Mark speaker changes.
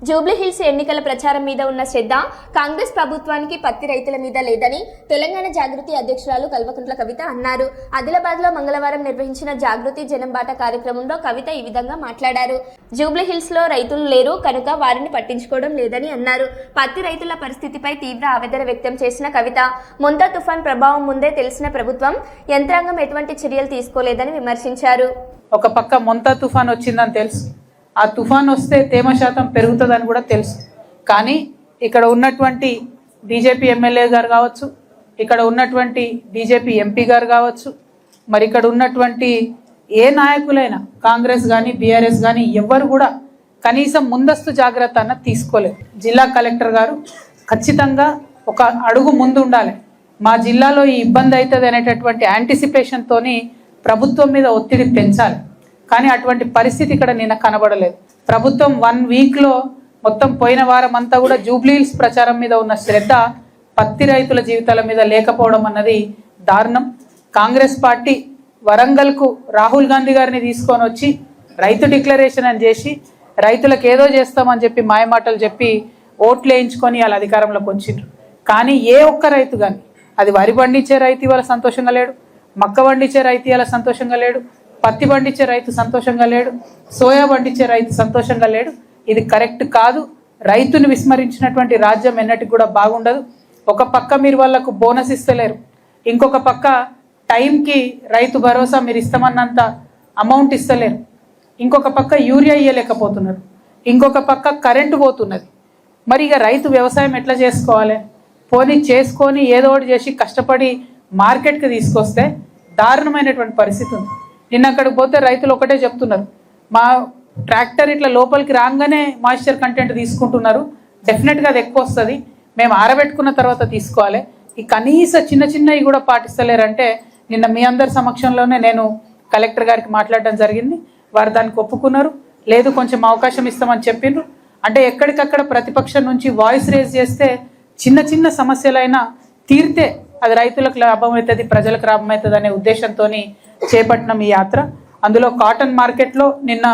Speaker 1: జూబ్లీహిల్స్ ఎన్నికల ప్రచారం మీద ఉన్న శ్రద్ధ కాంగ్రెస్ ప్రభుత్వానికి పత్తి రైతుల మీద లేదని తెలంగాణ జాగృతి అధ్యక్షురాలు కల్వకుంట్ల కవిత అన్నారు. ఆదిలాబాద్లో మంగళవారం నిర్వహించిన జాగృతి జనం బాట కార్యక్రమంలో కవిత ఈ విధంగా మాట్లాడారు. జూబ్లీహిల్స్లో రైతులు లేరు కనుక వారిని పట్టించుకోవడం లేదని అన్నారు. పత్తి రైతుల పరిస్థితిపై తీవ్ర ఆవేదన వ్యక్తం చేసిన కవిత మొంతా తుఫాన్ ప్రభావం ముందే తెలిసిన ప్రభుత్వం యంత్రాంగం ఎటువంటి చర్యలు తీసుకోలేదని విమర్శించారు.
Speaker 2: ఒక పక్క మొంతా తుఫాన్ వచ్చిందని తెలుసు, ఆ తుఫాన్ వస్తే తేమ శాతం పెరుగుతుందని కూడా తెలుసు. కానీ ఇక్కడ ఉన్నటువంటి బీజేపీ ఎమ్మెల్యే గారు కావచ్చు, ఇక్కడ ఉన్నటువంటి బీజేపీ ఎంపీ గారు కావచ్చు, మరి ఇక్కడ ఉన్నటువంటి ఏ నాయకులైనా కాంగ్రెస్ కానీ బీఆర్ఎస్ కానీ ఎవ్వరు కూడా కనీసం ముందస్తు జాగ్రత్త అన్న తీసుకోలేదు. జిల్లా కలెక్టర్ గారు ఖచ్చితంగా ఒక అడుగు ముందు ఉండాలి. మా జిల్లాలో ఈ ఇబ్బంది అవుతుంది అనేటటువంటి యాంటిసిపేషన్తోని ప్రభుత్వం మీద ఒత్తిడి పెంచాలి. కానీ అటువంటి పరిస్థితి ఇక్కడ నిన్న కనబడలేదు. ప్రభుత్వం 1 వీక్లో మొత్తం పోయిన వారం అంతా కూడా జూబ్లీహిల్స్ ప్రచారం మీద ఉన్న శ్రద్ధ పత్తి రైతుల జీవితాల మీద లేకపోవడం అన్నది దారుణం. కాంగ్రెస్ పార్టీ వరంగల్కు రాహుల్ గాంధీ గారిని తీసుకొని వచ్చి రైతు డిక్లరేషన్ అని చేసి రైతులకు ఏదో చేస్తామని చెప్పి మాయమాటలు చెప్పి ఓట్లు వేయించుకొని వాళ్ళ అధికారంలోకి వచ్చిండ్రు. కానీ ఏ ఒక్క రైతు కానీ, అది వరి పండించే రైతు ఇవాళ సంతోషంగా లేడు, మక్క పండించే రైతు ఇవాళ సంతోషంగా లేడు, పత్తి పండించే రైతు సంతోషంగా లేడు, సోయా పండించే రైతు సంతోషంగా లేడు. ఇది కరెక్ట్ కాదు. రైతుని విస్మరించినటువంటి రాజ్యం ఎన్నటికి కూడా బాగుండదు. ఒక పక్క మీరు వాళ్ళకు బోనస్ ఇస్తలేరు, ఇంకొక పక్క టైంకి రైతు భరోసా మీరు ఇస్తామన్నంత అమౌంట్ ఇస్తలేరు, ఇంకొక పక్క యూరియా ఇయ్యలేకపోతున్నారు, ఇంకొక పక్క కరెంటు పోతున్నది. మరి ఇక రైతు వ్యవసాయం ఎట్లా చేసుకోవాలి? పోనీ చేసుకొని ఏదో ఒకటి చేసి కష్టపడి మార్కెట్కి తీసుకొస్తే దారుణమైనటువంటి పరిస్థితి ఉంది. నిన్న అక్కడికి పోతే రైతులు ఒకటే చెప్తున్నారు, మా ట్రాక్టర్ ఇట్లా లోపలికి రాగానే మాయిశ్చర్ కంటెంట్ తీసుకుంటున్నారు, డెఫినెట్గా అది ఎక్కువ వస్తుంది, మేము ఆరబెట్టుకున్న తర్వాత తీసుకోవాలి. ఈ కనీస చిన్న చిన్నవి కూడా పాటిస్తలేరంటే నిన్న మీ అందరి సమక్షంలోనే నేను కలెక్టర్ గారికి మాట్లాడడం జరిగింది. వారు దానికి ఒప్పుకున్నారు. లేదు కొంచెం అవకాశం ఇస్తామని చెప్పిండ్రు. అంటే ఎక్కడికక్కడ ప్రతిపక్షం నుంచి వాయిస్ రేజ్ చేస్తే చిన్న చిన్న సమస్యలైనా తీరితే అది రైతులకు లాభం అవుతుంది, ప్రజలకు లాభం అవుతుంది అనే ఉద్దేశంతో చేపట్టిన ఈ యాత్ర. అందులో కాటన్ మార్కెట్లో నిన్న